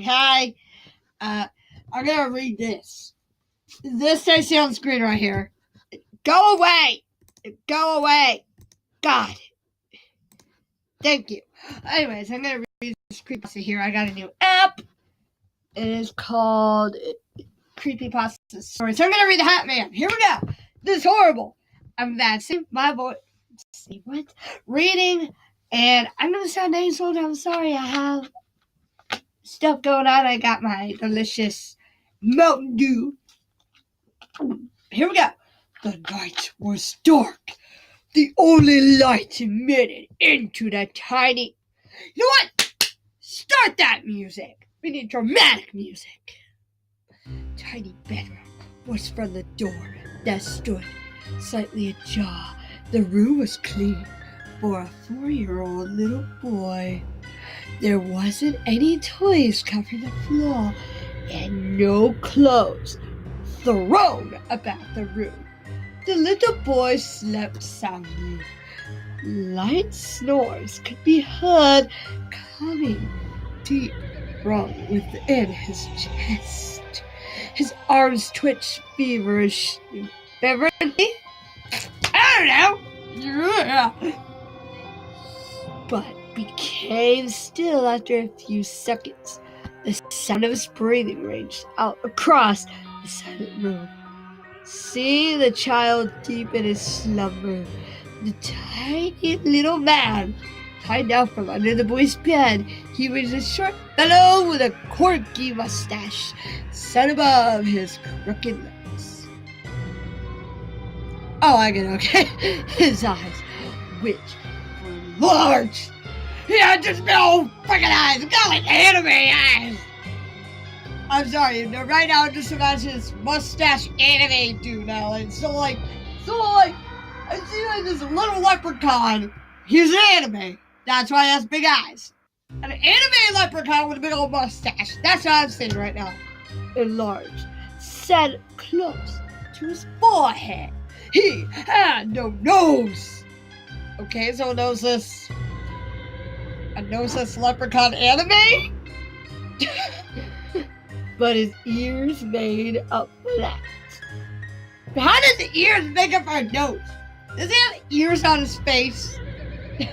saying hi. I'm gonna read this. This I see on the screen right here. Go away! Go away! God. Thank you. Anyways, I'm gonna read this creepypasta here. I got a new app. It is called Creepypasta Story. So I'm gonna read the Hat Man. Here we go. This is horrible. I'm advancing my voice. See what? Reading, and I'm gonna sound insulted. I'm sorry. I have stuff going on. I got my delicious Mountain Dew. Here we go. The night was dark. The only light emitted into the tiny... You know what? Start that music. We need dramatic music. Tiny bedroom was from the door that stood slightly ajar. The room was clean for a 4-year-old little boy. There wasn't any toys covering the floor and no clothes thrown about the room. The little boy slept soundly. Light snores could be heard coming deep from within his chest. His arms twitched feverishly. I don't know. But became still after a few seconds. The sound of his breathing ranged out across the silent room. Seeing the child deep in his slumber, the tiny little man climbed out from under the boy's bed. He was a short fellow with a corky mustache set above his crooked lips. Oh, I get it, okay. His eyes, which were large. He had just big old freaking eyes. Got like anime eyes. I'm sorry, right now just imagine this mustache anime dude now. And so like, I see like this little leprechaun. He's an anime. That's why he has big eyes. An anime leprechaun with a big old mustache. That's what I'm saying right now. Enlarged, set close to his forehead. He had no nose. Okay, so a noseless leprechaun anime? But his ears made up for that. How does the ears make up for a nose? Does he have ears on his face? Does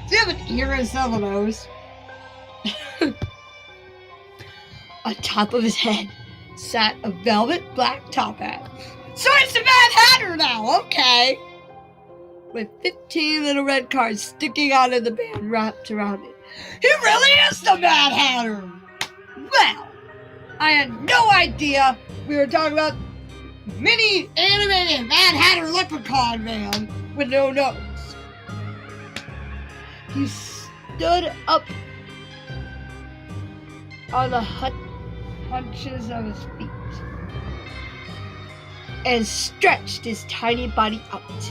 he have an ear instead of a nose? On top of his head sat a velvet black top hat. So it's the Mad Hatter now, okay. With 15 little red cards sticking out of the band wrapped around it. He really is the Mad Hatter! Well, I had no idea we were talking about mini animated Mad Hatter Leprechaun Man with no nose. He stood up on the hunches of his feet and stretched his tiny body out.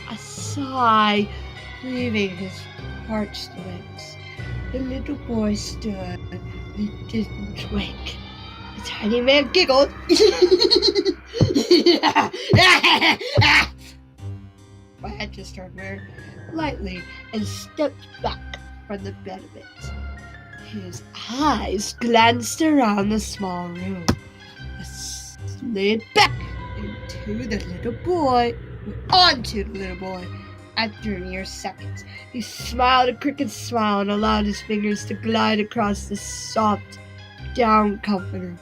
A sigh leaving his parched lips. The little boy stood. He didn't wake. The tiny man giggled. My head just turned weird. Lightly and stepped back from the bed of it. His eyes glanced around the small room. Slid back onto the little boy. After mere seconds, he smiled a crooked smile and allowed his fingers to glide across the soft down comforter.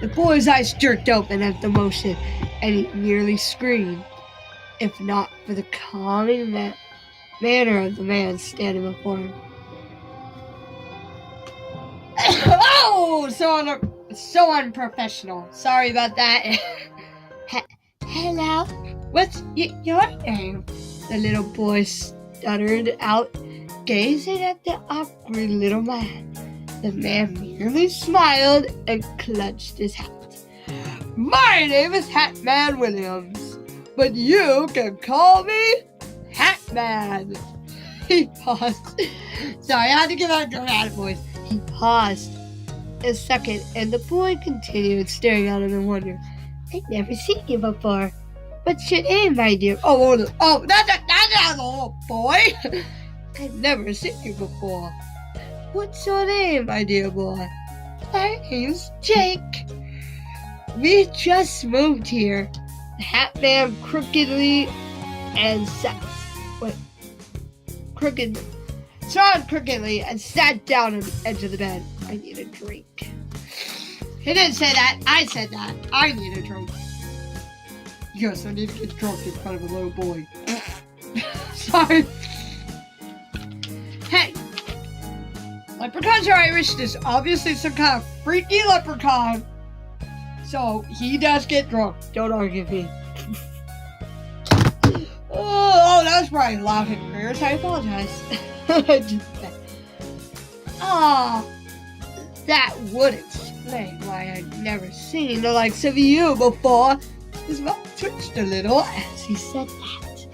The boy's eyes jerked open at the motion, and he nearly screamed, if not for the calming manner of the man standing before him. Oh, so unprofessional. Sorry about that. Hello, what's your name? The little boy stuttered out, gazing at the awkward little man. The man merely smiled and clutched his hat. My name is Hatman Williams, but you can call me Hatman. He paused. Sorry, I had to give out a dramatic voice. He paused a second, and the boy continued staring at him in wonder. I've never seen you before. What's your name, my dear? Oh, that's a little boy. I've never seen you before. What's your name, my dear boy? My name's Jake. We just moved here. The Hat Man crookedly and sat down on the edge of the bed. I need a drink. He didn't say that. I said that. I need a drink. Yes, I need to get drunk in front of a little boy. Sorry. Hey. Leprechauns are Irish. There's obviously some kind of freaky leprechaun. So, he does get drunk. Don't argue with me. Oh, that was probably loud and clear, so I apologize. That would explain why I'd never seen the likes of you before. His mouth twitched a little as he said that.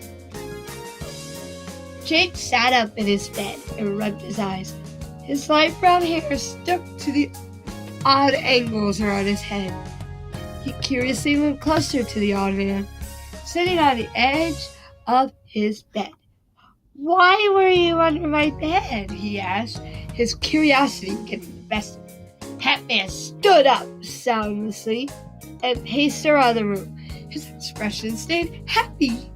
Jake sat up in his bed and rubbed his eyes. His light brown hair stuck to the odd angles around his head. He curiously moved closer to the odd man, sitting on the edge of his bed. "Why were you under my bed?" he asked, his curiosity getting the best of him. Hat Man stood up soundlessly and paced around the room. His expression stayed happy,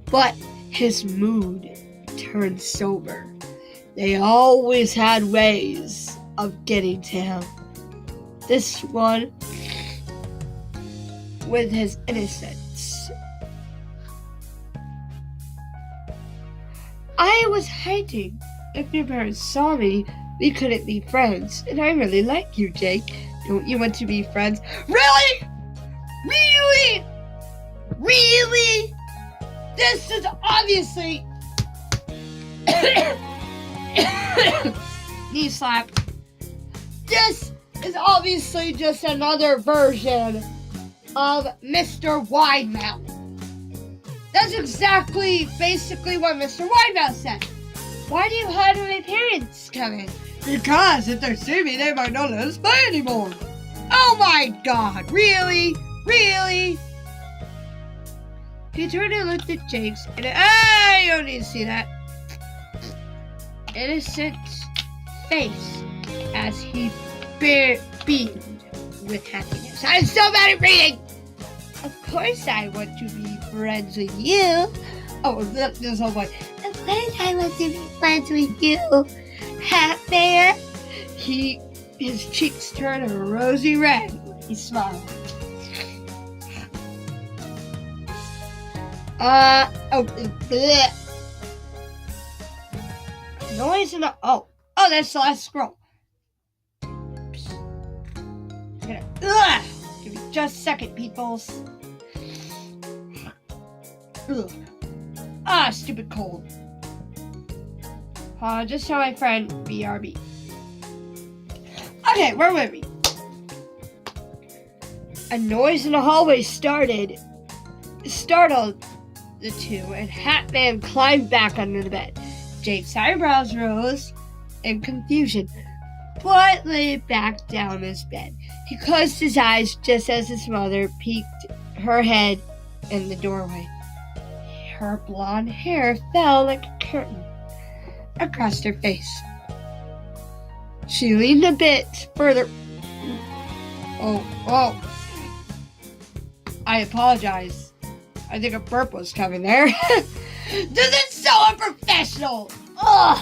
but his mood turned sober. They always had ways of getting to him. This one, with his innocence. "I was hiding. If your parents saw me, we couldn't be friends. And I really like you, Jake. Don't you want to be friends?" Really? Really? Really? This is obviously... knee slap. This is obviously just another version of Mr. Widemouth. That's basically what Mr. Widemouth said. "Why do you hide when my parents come in?" "Because if they see me, they might not let us play anymore." Oh my God, really? Really? He turned and looked at Jake's and you don't need to see that innocent face as he beamed with happiness. "I'm so bad at reading." "Of course I want to be friends with you." Oh, this whole point. "Of course I want to be friends with you, Hat Man." His cheeks turned a rosy red when he smiled. Bleh. Noise in the... Oh, that's the last scroll. Give me just a second, peoples. Stupid cold. Just tell my friend BRB. Okay, where were we? A noise in the hallway startled the two, and Hat Man climbed back under the bed. Jake's eyebrows rose in confusion, but lay back down in his bed. He closed his eyes just as his mother peeked her head in the doorway. Her blonde hair fell like a curtain across her face. She leaned a bit further. Oh. I apologize. I think a burp was coming there. This is so unprofessional. Ugh.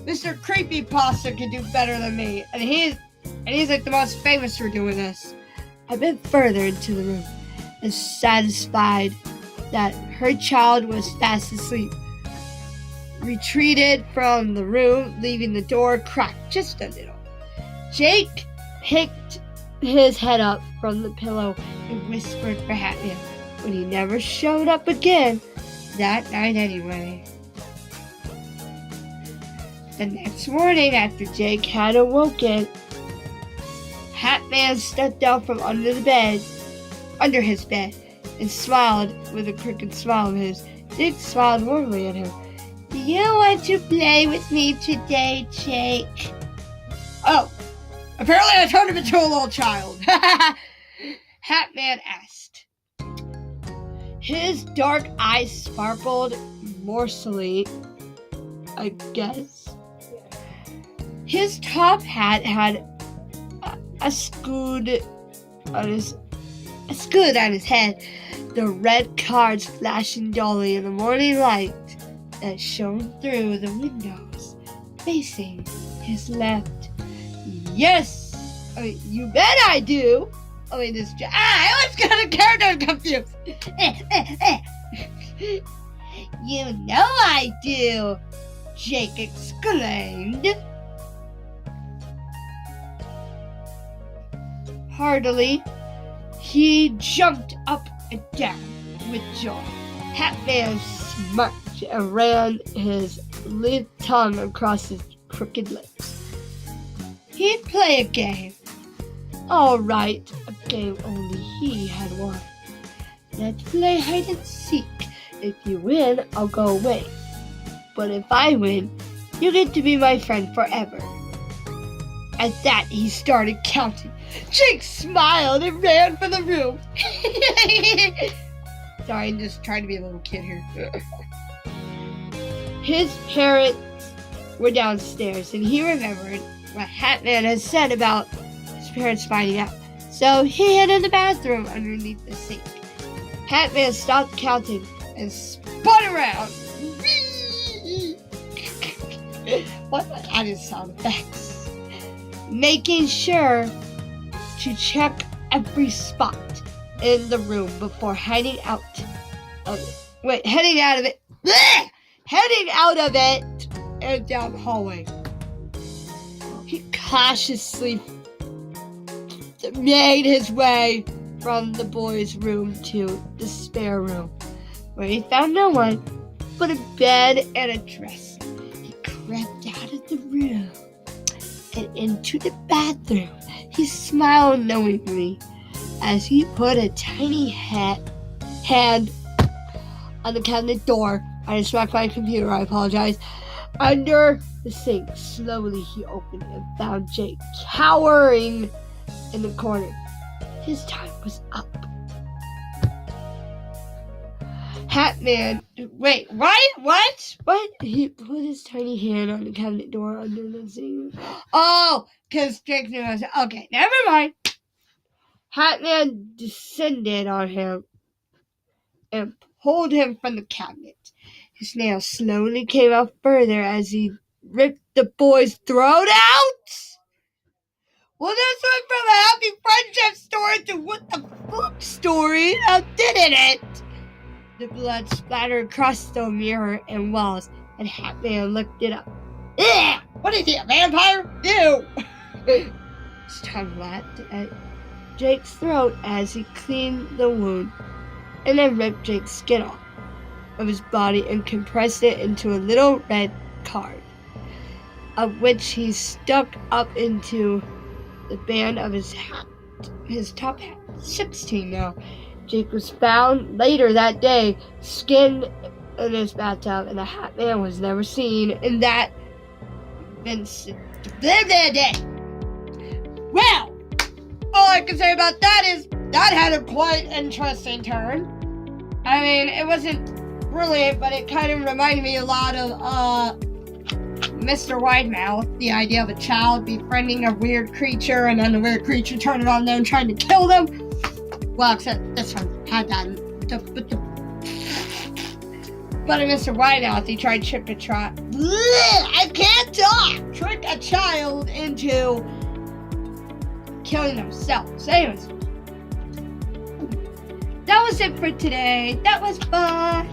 Mr. Creepypasta can do better than me, and he's like the most famous for doing this. I bent further into the room and satisfied that her child was fast asleep. Retreated from the room, leaving the door cracked just a little. Jake picked his head up from the pillow and whispered for Hat Man, but he never showed up again that night anyway. The next morning, after Jake had awoken, Hat Man stepped out from under his bed, and smiled with a crooked smile of his. Jake smiled warmly at him. "Do you want to play with me today, Jake?" Oh, apparently I turned him into a little child. Hat Man asked. His dark eyes sparkled morsely, I guess. His top hat had a scud on his head, the red cards flashing dully in the morning light that shone through the windows facing his left. Yes! You bet I do! I always got a character confused! You know I do! Jake exclaimed. Heartily, he jumped up and down with joy. Hatman smirked and ran his little tongue across his crooked lips. He'd play a game. All right, a game only he had won. Let's play hide and seek. If you win, I'll go away. But if I win, you get to be my friend forever. At that, he started counting. Jake smiled and ran from the room. Sorry, I'm just trying to be a little kid here. His parents were downstairs, and he remembered what Hatman had said about his parents finding out. So he hid in the bathroom underneath the sink. Hatman stopped counting and spun around. What added sound effects? Making sure to check every spot in the room before heading out of it and down the hallway. He cautiously made his way from the boys' room to the spare room, where he found no one but a bed and a dresser. He crept out of the room and into the bathroom. He smiled knowingly as he put a tiny hand on the cabinet door. I just smacked my computer, I apologize. Under the sink, slowly he opened and found Jake cowering in the corner. His time was up. Hatman, wait, what? What? He put his tiny hand on the cabinet door under the sink. Oh, because Jake knew I was... Okay, never mind. Hatman descended on him and pulled him from the cabinet. His nails slowly came out further as he ripped the boy's throat out. Well, this went from a happy friendship story to what the fuck story, now didn't it? The blood splattered across the mirror and walls, and Hatman looked it up. Ugh! What is he, a vampire? Ew! His tongue lapped at Jake's throat as he cleaned the wound, and then ripped Jake's skin off of his body and compressed it into a little red card, of which he stuck up into the band of his top hat. 16 now. Jake was found later that day, skinned in his bathtub, and the Hatman was never seen in that Vincent. Well, all I can say about that is that had a quite interesting turn. I mean, it wasn't brilliant, but it kind of reminded me a lot of Mr. Widemouth, the idea of a child befriending a weird creature and then the weird creature turning on them and trying to kill them. Well, except this one had that. But in Mr. Widemouth, he tried to trick a child. I can't talk! Trick a child into killing themselves. Anyways, that was it for today. That was fun.